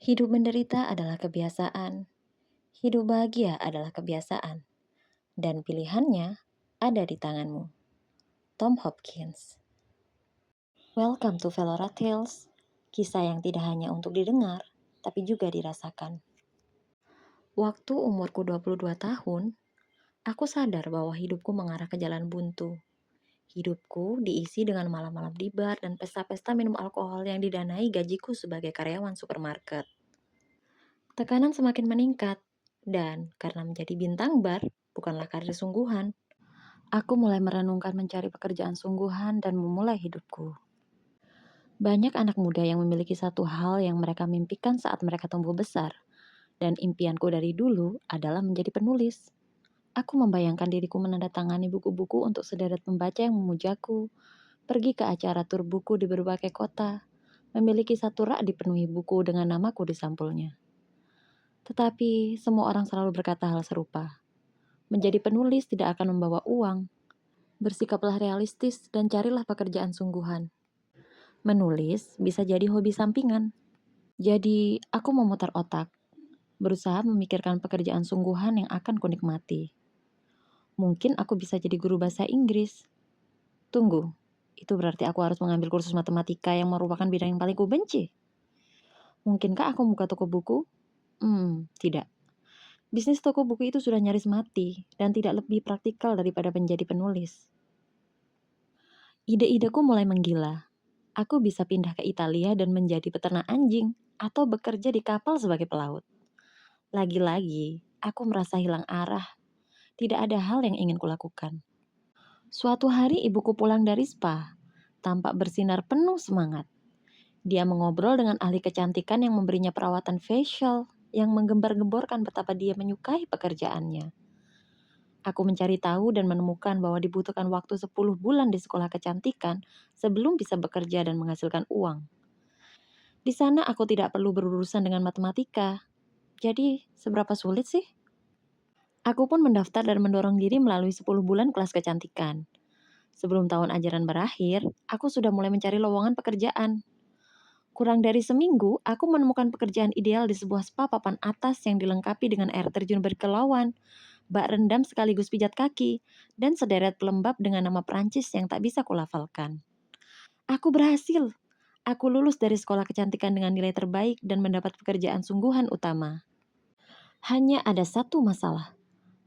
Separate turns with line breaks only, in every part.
Hidup menderita adalah kebiasaan, hidup bahagia adalah kebiasaan, dan pilihannya ada di tanganmu. Tom Hopkins. Welcome to Velora Tales, kisah yang tidak hanya untuk didengar, tapi juga dirasakan. Waktu umurku 22 tahun, aku sadar bahwa hidupku mengarah ke jalan buntu. Hidupku diisi dengan malam-malam di bar dan pesta-pesta minum alkohol yang didanai gajiku sebagai karyawan supermarket. Tekanan semakin meningkat, dan karena menjadi bintang bar bukanlah karir sungguhan, aku mulai merenungkan mencari pekerjaan sungguhan dan memulai hidupku. Banyak anak muda yang memiliki satu hal yang mereka mimpikan saat mereka tumbuh besar, dan impianku dari dulu adalah menjadi penulis. Aku membayangkan diriku menandatangani buku-buku untuk sederet pembaca yang memujaku, pergi ke acara tur buku di berbagai kota, memiliki satu rak dipenuhi buku dengan namaku di sampulnya. Tetapi semua orang selalu berkata hal serupa. Menjadi penulis tidak akan membawa uang. Bersikaplah realistis dan carilah pekerjaan sungguhan. Menulis bisa jadi hobi sampingan. Jadi, aku memutar otak, berusaha memikirkan pekerjaan sungguhan yang akan kunikmati. Mungkin aku bisa jadi guru bahasa Inggris. Tunggu, itu berarti aku harus mengambil kursus matematika yang merupakan bidang yang paling kubenci. Mungkinkah aku buka toko buku? Tidak. Bisnis toko buku itu sudah nyaris mati dan tidak lebih praktikal daripada menjadi penulis. Ide-ideku mulai menggila. Aku bisa pindah ke Italia dan menjadi peternak anjing atau bekerja di kapal sebagai pelaut. Lagi-lagi, aku merasa hilang arah. Tidak ada hal yang ingin kulakukan. Suatu hari ibuku pulang dari spa, tampak bersinar penuh semangat. Dia mengobrol dengan ahli kecantikan yang memberinya perawatan facial yang menggembar-gemborkan betapa dia menyukai pekerjaannya. Aku mencari tahu dan menemukan bahwa dibutuhkan waktu 10 bulan di sekolah kecantikan sebelum bisa bekerja dan menghasilkan uang. Di sana aku tidak perlu berurusan dengan matematika. Jadi, seberapa sulit sih? Aku pun mendaftar dan mendorong diri melalui 10 bulan kelas kecantikan. Sebelum tahun ajaran berakhir, aku sudah mulai mencari lowongan pekerjaan. Kurang dari seminggu, aku menemukan pekerjaan ideal di sebuah spa papan atas yang dilengkapi dengan air terjun berkelauan, bak rendam sekaligus pijat kaki, dan sederet pelembab dengan nama Prancis yang tak bisa kulafalkan. Aku berhasil. Aku lulus dari sekolah kecantikan dengan nilai terbaik dan mendapat pekerjaan sungguhan utama. Hanya ada satu masalah.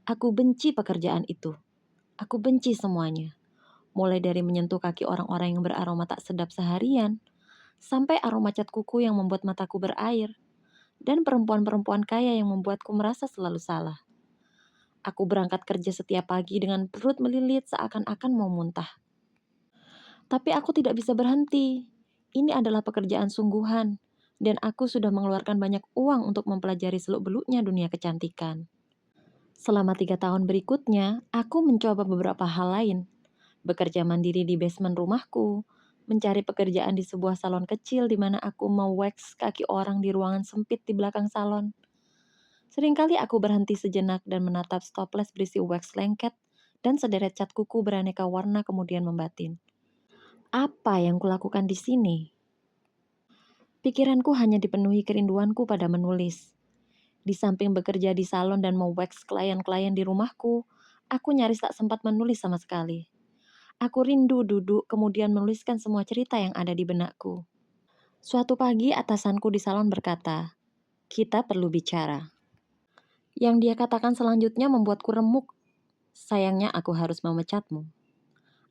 Aku benci pekerjaan itu. Aku benci semuanya. Mulai dari menyentuh kaki orang-orang yang beraroma tak sedap seharian, sampai aroma cat kuku yang membuat mataku berair, dan perempuan-perempuan kaya yang membuatku merasa selalu salah. Aku berangkat kerja setiap pagi dengan perut melilit seakan-akan mau muntah. Tapi aku tidak bisa berhenti. Ini adalah pekerjaan sungguhan, dan aku sudah mengeluarkan banyak uang untuk mempelajari seluk-beluknya dunia kecantikan. Selama 3 tahun berikutnya, aku mencoba beberapa hal lain. Bekerja mandiri di basement rumahku, mencari pekerjaan di sebuah salon kecil di mana aku mau wax kaki orang di ruangan sempit di belakang salon. Seringkali aku berhenti sejenak dan menatap stoples berisi wax lengket dan sederet cat kuku beraneka warna kemudian membatin. Apa yang kulakukan di sini? Pikiranku hanya dipenuhi kerinduanku pada menulis. Di samping bekerja di salon dan mau-wax klien-klien di rumahku, aku nyaris tak sempat menulis sama sekali. Aku rindu duduk kemudian menuliskan semua cerita yang ada di benakku. Suatu pagi atasanku di salon berkata, "Kita perlu bicara." Yang dia katakan selanjutnya membuatku remuk. Sayangnya aku harus memecatmu.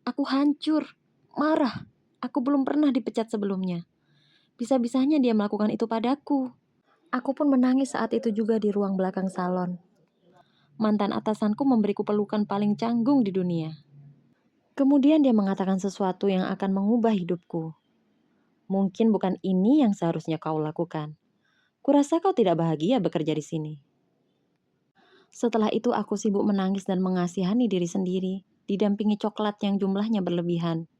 Aku hancur, marah. Aku belum pernah dipecat sebelumnya. Bisa-bisanya dia melakukan itu padaku. Aku pun menangis saat itu juga di ruang belakang salon. Mantan atasanku memberiku pelukan paling canggung di dunia. Kemudian dia mengatakan sesuatu yang akan mengubah hidupku. Mungkin bukan ini yang seharusnya kau lakukan. Kurasa kau tidak bahagia bekerja di sini. Setelah itu aku sibuk menangis dan mengasihani diri sendiri, didampingi coklat yang jumlahnya berlebihan.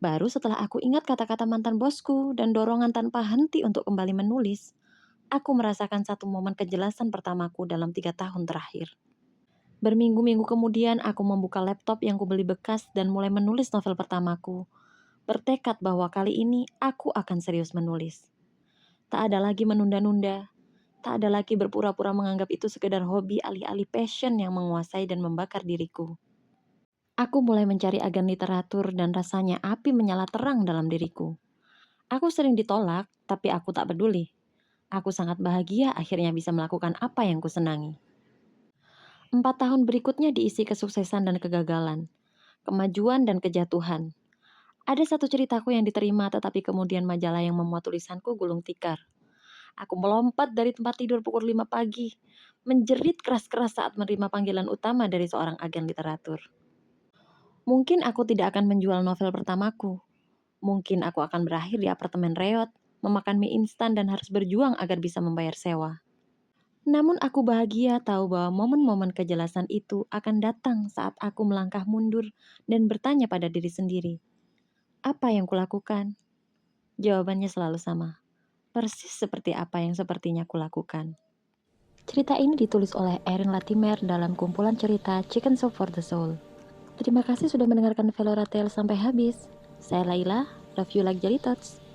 Baru setelah aku ingat kata-kata mantan bosku dan dorongan tanpa henti untuk kembali menulis, aku merasakan satu momen kejelasan pertamaku dalam 3 tahun terakhir. Berminggu-minggu kemudian aku membuka laptop yang kubeli bekas dan mulai menulis novel pertamaku. Bertekad bahwa kali ini aku akan serius menulis. Tak ada lagi menunda-nunda. Tak ada lagi berpura-pura menganggap itu sekedar hobi alih-alih passion yang menguasai dan membakar diriku. Aku mulai mencari agen literatur dan rasanya api menyala terang dalam diriku. Aku sering ditolak, tapi aku tak peduli. Aku sangat bahagia akhirnya bisa melakukan apa yang kusenangi. 4 tahun berikutnya diisi kesuksesan dan kegagalan, kemajuan dan kejatuhan. Ada satu ceritaku yang diterima tetapi kemudian majalah yang memuat tulisanku gulung tikar. Aku melompat dari tempat tidur pukul 5 pagi, menjerit keras-keras saat menerima panggilan utama dari seorang agen literatur. Mungkin aku tidak akan menjual novel pertamaku. Mungkin aku akan berakhir di apartemen reot, memakan mie instan dan harus berjuang agar bisa membayar sewa. Namun aku bahagia tahu bahwa momen-momen kejelasan itu akan datang saat aku melangkah mundur dan bertanya pada diri sendiri, apa yang kulakukan? Jawabannya selalu sama, persis seperti apa yang sepertinya kulakukan. Cerita ini ditulis oleh Erin Latimer dalam kumpulan cerita Chicken Soup for the Soul. Terima kasih sudah mendengarkan Velora Tale sampai habis. Saya Laila, love you like jelly tots.